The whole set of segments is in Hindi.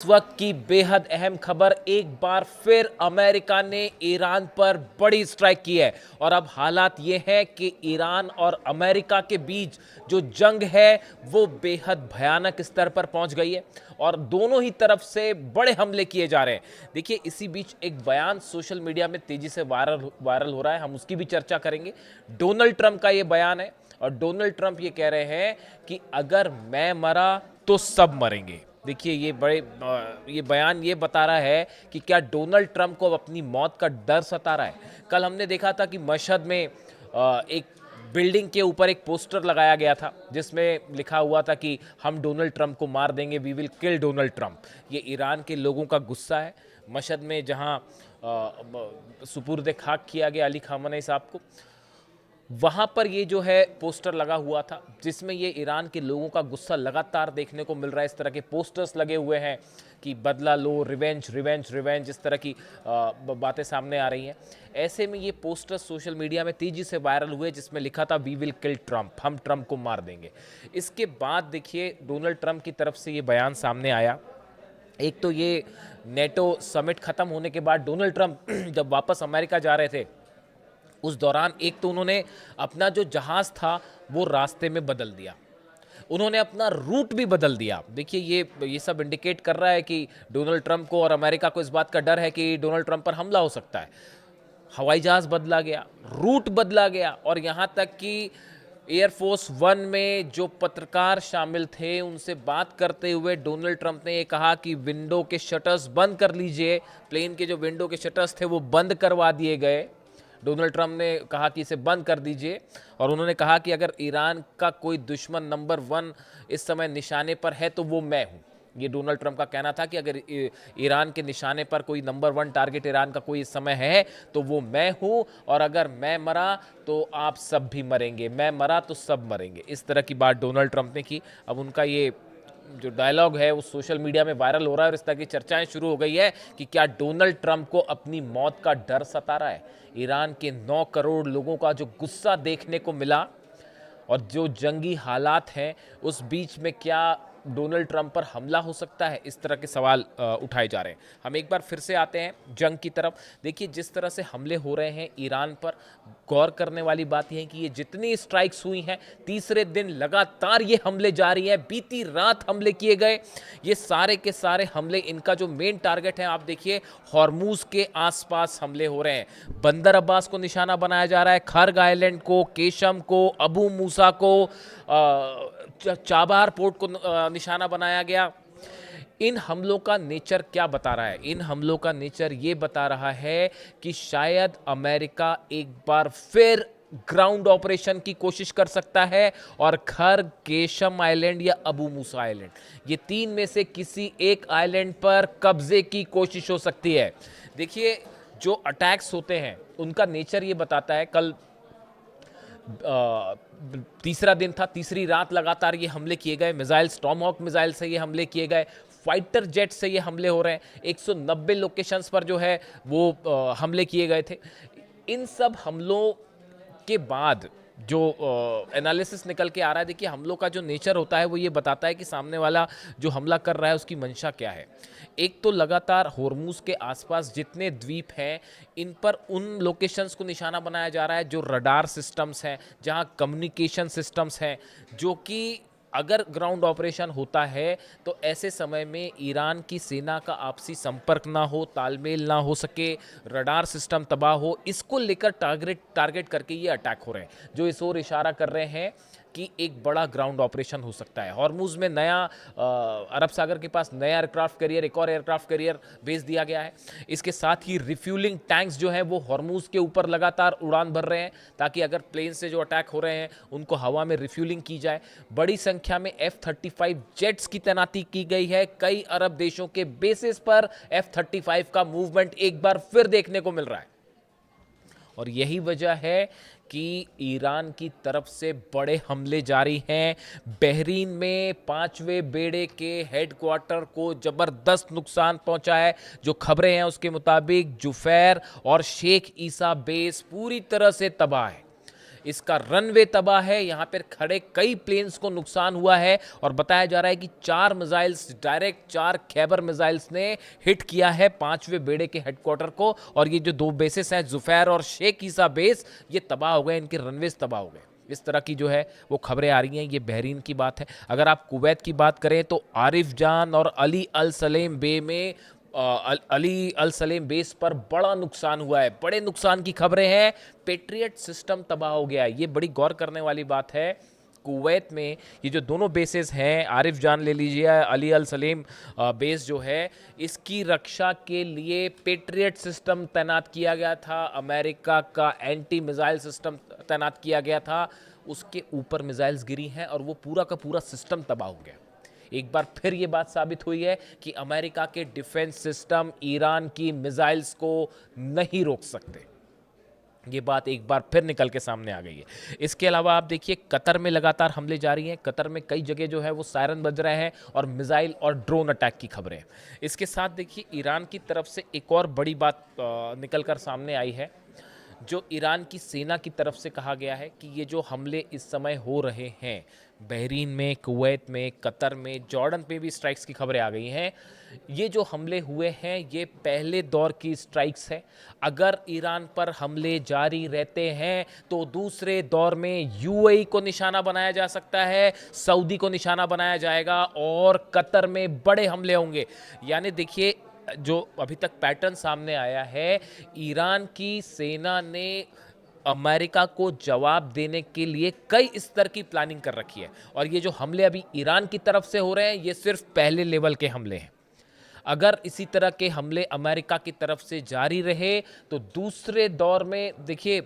इस वक्त की बेहद अहम खबर, एक बार फिर अमेरिका ने ईरान पर बड़ी स्ट्राइक की है और अब हालात ये है कि ईरान और अमेरिका के बीच जो जंग है वो बेहद भयानक स्तर पर पहुंच गई है और दोनों ही तरफ से बड़े हमले किए जा रहे हैं। देखिए, इसी बीच एक बयान सोशल मीडिया में तेजी से वायरल हो रहा है, हम उसकी भी चर्चा करेंगे। डोनाल्ड ट्रंप का ये बयान है और डोनाल्ड ट्रंप ये कह रहे हैं कि अगर मैं मरा तो सब मरेंगे। देखिए, ये बयान ये बता रहा है कि क्या डोनाल्ड ट्रंप को अब अपनी मौत का डर सता रहा है। कल हमने देखा था कि मशहद में एक बिल्डिंग के ऊपर एक पोस्टर लगाया गया था जिसमें लिखा हुआ था कि हम डोनाल्ड ट्रंप को मार देंगे, we will kill Donald Trump. ये ईरान के लोगों का गुस्सा है। मशहद में जहां सुपुर्द खाक किया गया अली खामनेई साहब को, वहां पर ये जो है पोस्टर लगा हुआ था जिसमें ये ईरान के लोगों का गुस्सा लगातार देखने को मिल रहा है। इस तरह के पोस्टर्स लगे हुए हैं कि बदला लो, रिवेंज रिवेंज रिवेंज, इस तरह की बातें सामने आ रही हैं। ऐसे में ये पोस्टर्स सोशल मीडिया में तेजी से वायरल हुए जिसमें लिखा था वी विल किल ट्रंप, हम ट्रंप को मार देंगे। इसके बाद देखिए, डोनाल्ड ट्रंप की तरफ से ये बयान सामने आया। एक तो ये नेटो समिट खत्म होने के बाद डोनाल्ड ट्रंप जब वापस अमेरिका जा रहे थे उस दौरान एक तो उन्होंने अपना जो जहाज था वो रास्ते में बदल दिया, उन्होंने अपना रूट भी बदल दिया। देखिए, ये सब इंडिकेट कर रहा है कि डोनाल्ड ट्रंप को और अमेरिका को इस बात का डर है कि डोनाल्ड ट्रंप पर हमला हो सकता है। हवाई जहाज बदला गया, रूट बदला गया और यहाँ तक कि एयरफोर्स वन में जो पत्रकार शामिल थे उनसे बात करते हुए डोनाल्ड ट्रंप ने ये कहा कि विंडो के शटर्स बंद कर लीजिए। प्लेन के जो विंडो के शटर्स थे वो बंद करवा दिए गए। डोनाल्ड ट्रंप ने कहा कि इसे बंद कर दीजिए और उन्होंने कहा कि अगर ईरान का कोई दुश्मन नंबर 1 इस समय निशाने पर है तो वो मैं हूं। ये डोनाल्ड ट्रंप का कहना था कि अगर ईरान के निशाने पर कोई नंबर 1 टारगेट ईरान का कोई इस समय है तो वो मैं हूं, और अगर मैं मरा तो आप सब भी मरेंगे, मैं मरा तो सब मरेंगे। इस तरह की बात डोनाल्ड ट्रंप ने की। अब उनका ये जो डायलॉग है वो सोशल मीडिया में वायरल हो रहा है और इस तरह की चर्चाएं शुरू हो गई है कि क्या डोनाल्ड ट्रंप को अपनी मौत का डर सता रहा है। ईरान के 9 करोड़ लोगों का जो गुस्सा देखने को मिला और जो जंगी हालात हैं उस बीच में क्या डोनाल्ड ट्रंप पर हमला हो सकता है, इस तरह के सवाल उठाए जा रहे हैं। हम एक बार फिर से आते हैं जंग की तरफ। देखिए, जिस तरह से हमले हो रहे हैं ईरान पर, गौर करने वाली बात यह है कि ये जितनी स्ट्राइक्स हुई हैं, तीसरे दिन लगातार ये हमले जारी हैं। बीती रात हमले किए गए। ये सारे के सारे हमले, इनका जो मेन टारगेट है, आप देखिए हॉर्मूज के आसपास हमले हो रहे हैं। बंदर अब्बास को निशाना बनाया जा रहा है, खर्ग आइलैंड को, केशम को, अबू मूसा को, चाबार पोर्ट को निशाना बनाया गया। इन हमलों का नेचर क्या बता रहा है? इन हमलों का नेचर ये बता रहा है कि शायद अमेरिका एक बार फिर ग्राउंड ऑपरेशन की कोशिश कर सकता है और खर्ग, केशम आइलैंड या अबू मूसा आइलैंड, ये 3 में से किसी एक आइलैंड पर कब्जे की कोशिश हो सकती है। देखिए, जो अटैक्स होते हैं उनका नेचर ये बताता है। कल तीसरा दिन था, तीसरी रात लगातार ये हमले किए गए। मिसाइल, स्टॉर्महॉक मिसाइल से ये हमले किए गए, फाइटर जेट से ये हमले हो रहे हैं। 190 लोकेशंस पर जो है वो हमले किए गए थे। इन सब हमलों के बाद जो एनालिसिस निकल के आ रहा है, देखिए हमलों का जो नेचर होता है वो ये बताता है कि सामने वाला जो हमला कर रहा है उसकी मंशा क्या है। एक तो लगातार होर्मुज के आसपास जितने द्वीप हैं इन पर उन लोकेशंस को निशाना बनाया जा रहा है जो रडार सिस्टम्स हैं, जहां कम्युनिकेशन सिस्टम्स हैं, जो कि अगर ग्राउंड ऑपरेशन होता है तो ऐसे समय में ईरान की सेना का आपसी संपर्क ना हो, तालमेल ना हो सके, रडार सिस्टम तबाह हो, इसको लेकर टारगेट करके ये अटैक हो रहे हैं, जो इस ओर इशारा कर रहे हैं कि एक बड़ा ग्राउंड ऑपरेशन हो सकता है। हॉर्मुज में नया अरब सागर के पास नया एयरक्राफ्ट कैरियर, एक और एयरक्राफ्ट कैरियर भेज दिया गया है। इसके साथ ही रिफ्यूलिंग टैंक्स जो हैं वो हॉर्मुज के ऊपर लगातार उड़ान भर रहे हैं ताकि अगर प्लेन से जो अटैक हो रहे हैं उनको हवा में रिफ्यूलिंग की जाए। बड़ी संख्या में F-35 जेट्स की तैनाती की गई है। कई अरब देशों के बेसिस पर F-35 का मूवमेंट एक बार फिर देखने को मिल रहा है और यही वजह है कि ईरान की तरफ से बड़े हमले जारी हैं। बहरीन में 5वें बेड़े के हेडक्वार्टर को जबरदस्त नुकसान पहुंचा है। जो खबरें हैं उसके मुताबिक जुफैर और शेख ईसा बेस पूरी तरह से तबाह है। इसका रनवे तबाह है, यहाँ पर खड़े कई प्लेन्स को नुकसान हुआ है और बताया जा रहा है कि 4 मिसाइल्स डायरेक्ट 4 खैबर मिसाइल्स ने हिट किया है 5वें बेड़े के हेडक्वार्टर को। और ये जो 2 बेसेस हैं जुफैर और शेख ईसा बेस, ये तबाह हो गए, इनके रनवेज तबाह हो गए। इस तरह की जो है वो खबरें आ रही हैं। ये बहरीन की बात है। अगर आप कुवैत की बात करें तो आरिफ जान और अली अल सलेम बे में अली अल सलेम बेस पर बड़ा नुकसान हुआ है, बड़े नुकसान की खबरें हैं। पेट्रियट सिस्टम तबाह हो गया है। ये बड़ी गौर करने वाली बात है। कुवैत में ये जो दोनों बेसेस हैं, आरिफ जान ले लीजिए, अली अल सलेम बेस जो है, इसकी रक्षा के लिए पेट्रियट सिस्टम तैनात किया गया था, अमेरिका का एंटी मिसाइल सिस्टम तैनात किया गया था। उसके ऊपर मिसाइल्स गिरी हैं और वो पूरा का पूरा सिस्टम तबाह हो गया। एक बार फिर ये बात साबित हुई है कि अमेरिका के डिफेंस सिस्टम ईरान की मिसाइल्स को नहीं रोक सकते। ये बात एक बार फिर निकल के सामने आ गई है। इसके अलावा आप देखिए कतर में लगातार हमले जारी हैं। कतर में कई जगह जो है वो सायरन बज रहे हैं और मिसाइल और ड्रोन अटैक की खबरें। इसके साथ देखिए ईरान की तरफ से एक और बड़ी बात निकल कर सामने आई है। जो ईरान की सेना की तरफ से कहा गया है कि ये जो हमले इस समय हो रहे हैं, बहरीन में, कुवैत में, कतर में, जॉर्डन पे भी स्ट्राइक्स की खबरें आ गई हैं। ये जो हमले हुए हैं ये पहले दौर की स्ट्राइक्स है। अगर ईरान पर हमले जारी रहते हैं तो दूसरे दौर में यूएई को निशाना बनाया जा सकता है, सऊदी को निशाना बनाया जाएगा और कतर में बड़े हमले होंगे। यानी देखिए जो अभी तक पैटर्न सामने आया है, ईरान की सेना ने अमेरिका को जवाब देने के लिए कई स्तर की प्लानिंग कर रखी है। और ये जो हमले अभी ईरान की तरफ से हो रहे हैं ये सिर्फ पहले लेवल के हमले हैं। अगर इसी तरह के हमले अमेरिका की तरफ से जारी रहे तो दूसरे दौर में देखिए,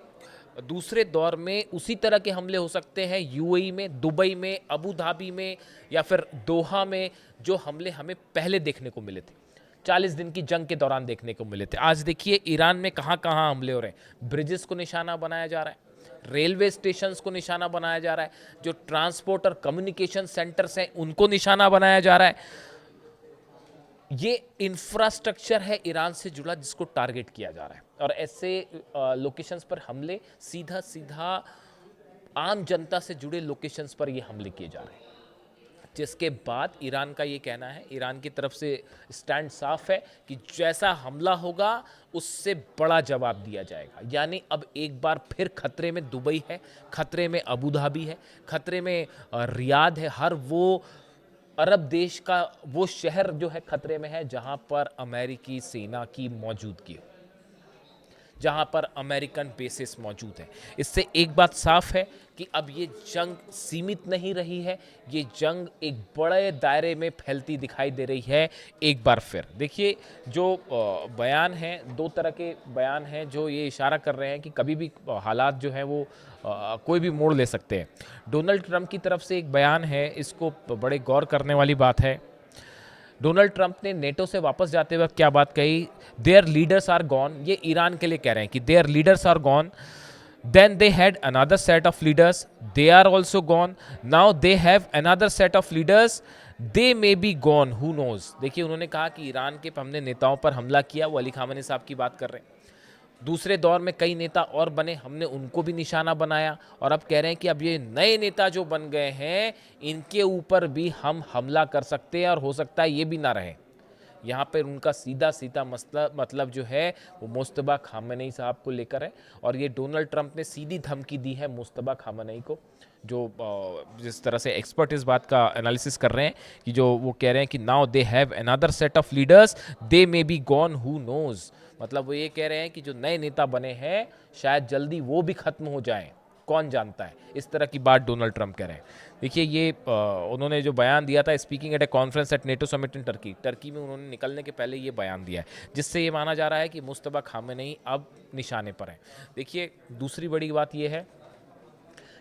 दूसरे दौर में उसी तरह के हमले हो सकते हैं यूएई में, दुबई में, अबू धाबी में या फिर दोहा में, जो हमले हमें पहले देखने को मिले थे, 40 दिन की जंग के दौरान देखने को मिले थे। आज देखिए ईरान में कहाँ कहाँ हमले हो रहे हैं। ब्रिजेस को निशाना बनाया जा रहा है, रेलवे स्टेशंस को निशाना बनाया जा रहा है, जो ट्रांसपोर्ट और कम्युनिकेशन सेंटर्स हैं उनको निशाना बनाया जा रहा है। ये इंफ्रास्ट्रक्चर है ईरान से जुड़ा जिसको टारगेट किया जा रहा है। और ऐसे लोकेशंस पर हमले सीधा सीधा आम जनता से जुड़े लोकेशंस पर ये हमले किए जा रहे हैं। जिसके बाद ईरान का ये कहना है, ईरान की तरफ से स्टैंड साफ है कि जैसा हमला होगा उससे बड़ा जवाब दिया जाएगा। यानी अब एक बार फिर खतरे में दुबई है, खतरे में अबू धाबी है, खतरे में रियाद है। हर वो अरब देश का वो शहर जो है खतरे में है जहां पर अमेरिकी सेना की मौजूदगी हो, जहां पर अमेरिकन बेसिस मौजूद हैं। इससे एक बात साफ है कि अब ये जंग सीमित नहीं रही है, ये जंग एक बड़े दायरे में फैलती दिखाई दे रही है। एक बार फिर देखिए जो बयान हैं, 2 तरह के बयान हैं जो ये इशारा कर रहे हैं कि कभी भी हालात जो हैं वो कोई भी मोड़ ले सकते हैं। डोनाल्ड ट्रंप की तरफ से एक बयान है, इसको बड़े गौर करने वाली बात है। डोनाल्ड ट्रंप ने नेटो से वापस जाते वक्त क्या बात कही? Their leaders are gone. ये ईरान के लिए कह रहे हैं कि their leaders are gone, then they had another set of leaders, they are also gone, now they have another set of leaders, they may be gone, who knows. देखिए उन्होंने कहा कि ईरान के हमने नेताओं पर हमला किया, वो अली खामेनी साहब की बात कर रहे हैं। दूसरे दौर में कई नेता और बने, हमने उनको भी निशाना बनाया और अब कह रहे हैं कि अब ये नए नेता जो बन गए हैं इनके ऊपर भी हम हमला कर सकते हैं और हो सकता है ये भी ना रहे। यहाँ पर उनका सीधा सीधा मतलब जो है वो मुस्तबा खामेनी साहब को लेकर है। और ये डोनाल्ड ट्रंप ने सीधी धमकी दी है मुस्तबा खामेनी को, जो जिस तरह से एक्सपर्ट इस बात का एनालिसिस कर रहे हैं कि जो वो कह रहे हैं कि now they have another set of leaders, they may be gone, who knows. मतलब वो ये कह रहे हैं कि जो नए नेता बने हैं शायद जल्दी वो भी खत्म हो जाएं, कौन जानता है। इस तरह की बात डोनाल्ड ट्रंप कह रहे हैं। देखिए ये उन्होंने जो बयान दिया था speaking at a conference at NATO summit in Turkey में उन्होंने निकलने के पहले ये बयान दिया है, जिससे ये माना जा रहा है कि मुस्तबा खामेनी अब निशाने पर हैं। देखिए दूसरी बड़ी बात ये है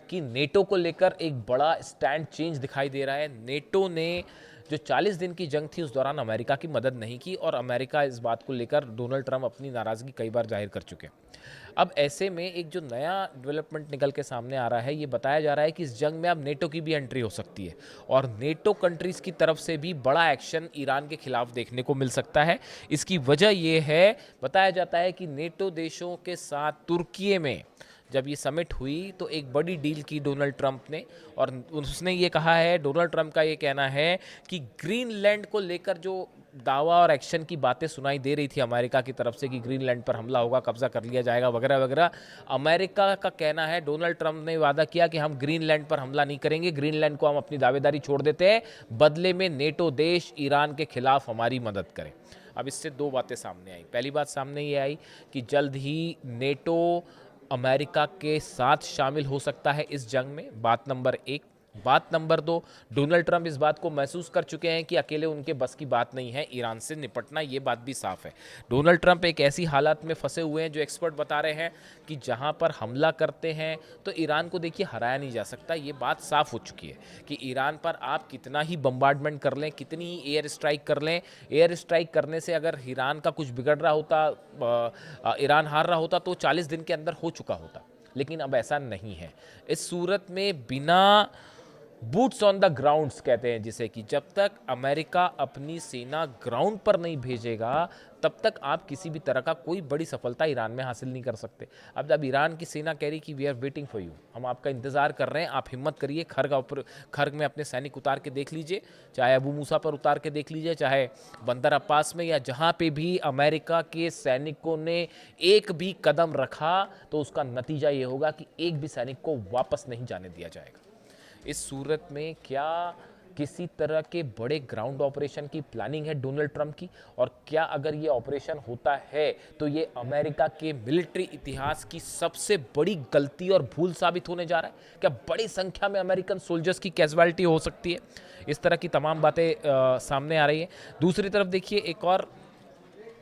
कि नेटो को लेकर एक बड़ा स्टैंड चेंज दिखाई दे रहा है। नेटो ने जो 40 दिन की जंग थी उस दौरान अमेरिका की मदद नहीं की और अमेरिका इस बात को लेकर डोनाल्ड ट्रंप अपनी नाराज़गी कई बार जाहिर कर चुके हैं। अब ऐसे में एक जो नया डेवलपमेंट निकल के सामने आ रहा है, ये बताया जा रहा है कि इस जंग में अब नेटो की भी एंट्री हो सकती है और नेटो कंट्रीज़ की तरफ से भी बड़ा एक्शन ईरान के खिलाफ देखने को मिल सकता है। इसकी वजह ये है, बताया जाता है कि नेटो देशों के साथ तुर्की में जब ये समिट हुई तो एक बड़ी डील की डोनाल्ड ट्रंप ने, और उसने ये कहा है, डोनाल्ड ट्रंप का ये कहना है कि ग्रीनलैंड को लेकर जो दावा और एक्शन की बातें सुनाई दे रही थी अमेरिका की तरफ से कि ग्रीनलैंड पर हमला होगा, कब्जा कर लिया जाएगा वगैरह वगैरह, अमेरिका का कहना है, डोनाल्ड ट्रंप ने वादा किया कि हम ग्रीनलैंड पर हमला नहीं करेंगे, ग्रीनलैंड को हम अपनी दावेदारी छोड़ देते हैं, बदले में नेटो देश ईरान के खिलाफ हमारी मदद करें। अब इससे दो बातें सामने आई। पहली बात सामने ये आई कि जल्द ही नेटो अमेरिका के साथ शामिल हो सकता है इस जंग में, बात नंबर एक। बात नंबर दो, डोनाल्ड ट्रंप इस बात को महसूस कर चुके हैं कि अकेले उनके बस की बात नहीं है ईरान से निपटना, ये बात भी साफ है। डोनाल्ड ट्रंप एक ऐसी हालत में फंसे हुए हैं जो एक्सपर्ट बता रहे हैं कि जहां पर हमला करते हैं तो ईरान को देखिए हराया नहीं जा सकता, ये बात साफ हो चुकी है कि ईरान पर आप कितना ही बम्बार्डमेंट कर लें, कितनी ही एयर स्ट्राइक कर लें, एयर स्ट्राइक करने से अगर ईरान का कुछ बिगड़ रहा होता, ईरान हार रहा होता तो 40 दिन के अंदर हो चुका होता। लेकिन अब ऐसा नहीं है। इस सूरत में बिना बूट्स ऑन द ग्राउंड्स कहते हैं जिसे, कि जब तक अमेरिका अपनी सेना ग्राउंड पर नहीं भेजेगा तब तक आप किसी भी तरह का कोई बड़ी सफलता ईरान में हासिल नहीं कर सकते। अब जब ईरान की सेना कह रही कि we are waiting for you, हम आपका इंतजार कर रहे हैं, आप हिम्मत करिए, खर्ग में अपने सैनिक उतार के देख लीजिए, चाहे अबू मूसा पर उतार के देख लीजिए, चाहे बंदर अब्बास में, या जहाँ पे भी अमेरिका के सैनिकों ने एक भी कदम रखा तो उसका नतीजा ये होगा कि एक भी सैनिक को वापस नहीं जाने दिया जाएगा। इस सूरत में क्या किसी तरह के बड़े ग्राउंड ऑपरेशन की प्लानिंग है डोनाल्ड ट्रंप की, और क्या अगर ये ऑपरेशन होता है तो ये अमेरिका के मिलिट्री इतिहास की सबसे बड़ी गलती और भूल साबित होने जा रहा है? क्या बड़ी संख्या में अमेरिकन सोल्जर्स की कैजुअलिटी हो सकती है? इस तरह की तमाम बातें सामने आ रही हैं। दूसरी तरफ देखिए, एक और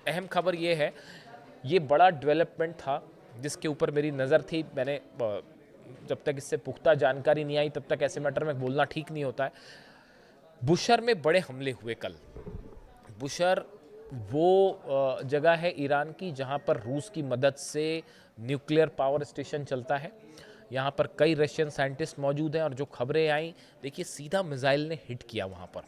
अहम खबर ये है, ये बड़ा डेवलपमेंट था जिसके ऊपर मेरी नज़र थी, मैंने जब तक इससे पुख्ता जानकारी नहीं आई तब तक ऐसे मैटर में बोलना ठीक नहीं होता है। बुशर में बड़े हमले हुए कल। बुशर वो जगह है ईरान की जहां पर रूस की मदद से न्यूक्लियर पावर स्टेशन चलता है। यहाँ पर कई रशियन साइंटिस्ट मौजूद हैं और जो खबरें आई, देखिए सीधा मिसाइल ने हिट किया वहाँ पर।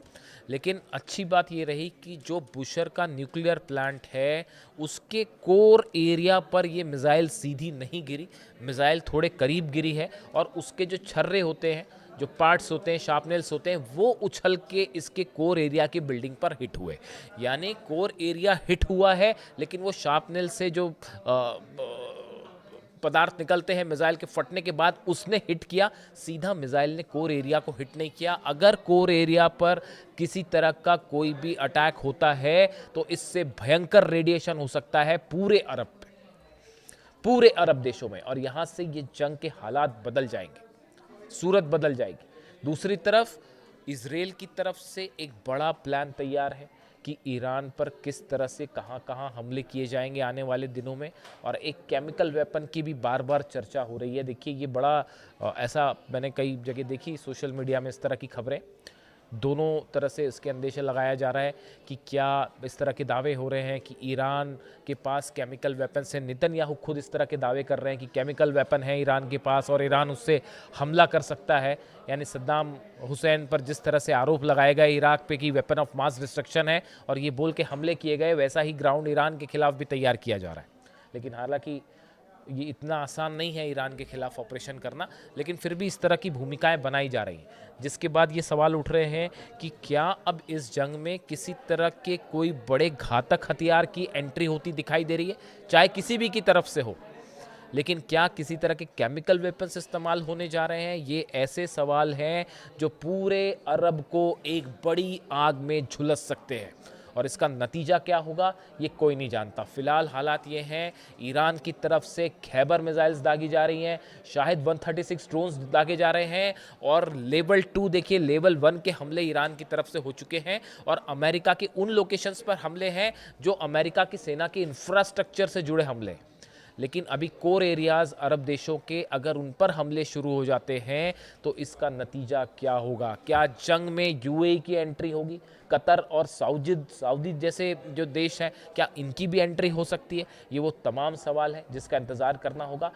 लेकिन अच्छी बात ये रही कि जो बुशर का न्यूक्लियर प्लांट है उसके कोर एरिया पर ये मिसाइल सीधी नहीं गिरी, मिसाइल थोड़े करीब गिरी है और उसके जो छर्रे होते हैं, जो पार्ट्स होते हैं, शार्पनेल्स होते हैं, वो उछल के इसके कोर एरिया की बिल्डिंग पर हिट हुए। यानी कोर एरिया हिट हुआ है लेकिन वो शार्पनेल से जो पदार्थ निकलते हैं मिसाइल के फटने के बाद उसने हिट किया, सीधा मिसाइल ने कोर एरिया को हिट नहीं किया। अगर कोर एरिया पर किसी तरह का कोई भी अटैक होता है तो इससे भयंकर रेडिएशन हो सकता है पूरे अरब पे, पूरे अरब देशों में, और यहां से ये जंग के हालात बदल जाएंगे, सूरत बदल जाएगी। दूसरी तरफ इजराइल की तरफ से एक बड़ा प्लान तैयार है कि ईरान पर किस तरह से कहां हमले किए जाएंगे आने वाले दिनों में, और एक केमिकल वेपन की भी बार बार चर्चा हो रही है। देखिए ये बड़ा ऐसा मैंने कई जगह देखी सोशल मीडिया में इस तरह की खबरें, दोनों तरह से इसके अंदेशा लगाया जा रहा है कि क्या इस तरह के दावे हो रहे हैं कि ईरान के पास केमिकल वेपन है। नेतन्याहू खुद इस तरह के दावे कर रहे हैं कि केमिकल वेपन है ईरान के पास और ईरान उससे हमला कर सकता है। यानी सद्दाम हुसैन पर जिस तरह से आरोप लगाए गए इराक पे कि वेपन ऑफ मास डिस्ट्रक्शन है और ये बोल के हमले किए गए, वैसा ही ग्राउंड ईरान के खिलाफ भी तैयार किया जा रहा है। लेकिन हालांकि ये इतना आसान नहीं है ईरान के खिलाफ ऑपरेशन करना, लेकिन फिर भी इस तरह की भूमिकाएं बनाई जा रही हैं, जिसके बाद ये सवाल उठ रहे हैं कि क्या अब इस जंग में किसी तरह के कोई बड़े घातक हथियार की एंट्री होती दिखाई दे रही है, चाहे किसी भी की तरफ से हो, लेकिन क्या किसी तरह के केमिकल वेपन्स इस्तेमाल होने जा रहे हैं? ये ऐसे सवाल हैं जो पूरे अरब को एक बड़ी आग में झुलस सकते हैं, और इसका नतीजा क्या होगा ये कोई नहीं जानता। फिलहाल हालात ये हैं, ईरान की तरफ से खैबर मिसाइल्स दागी जा रही हैं, शाहिद 136 ड्रोन्स दागे जा रहे हैं, और लेवल 2 देखिए, लेवल 1 के हमले ईरान की तरफ से हो चुके हैं, और अमेरिका के उन लोकेशंस पर हमले हैं जो अमेरिका की सेना के इंफ्रास्ट्रक्चर से जुड़े हमले। लेकिन अभी कोर एरियाज अरब देशों के अगर उन पर हमले शुरू हो जाते हैं तो इसका नतीजा क्या होगा? क्या जंग में यूएई की एंट्री होगी? कतर और सऊदी जैसे जो देश हैं, क्या इनकी भी एंट्री हो सकती है? ये वो तमाम सवाल है जिसका इंतज़ार करना होगा।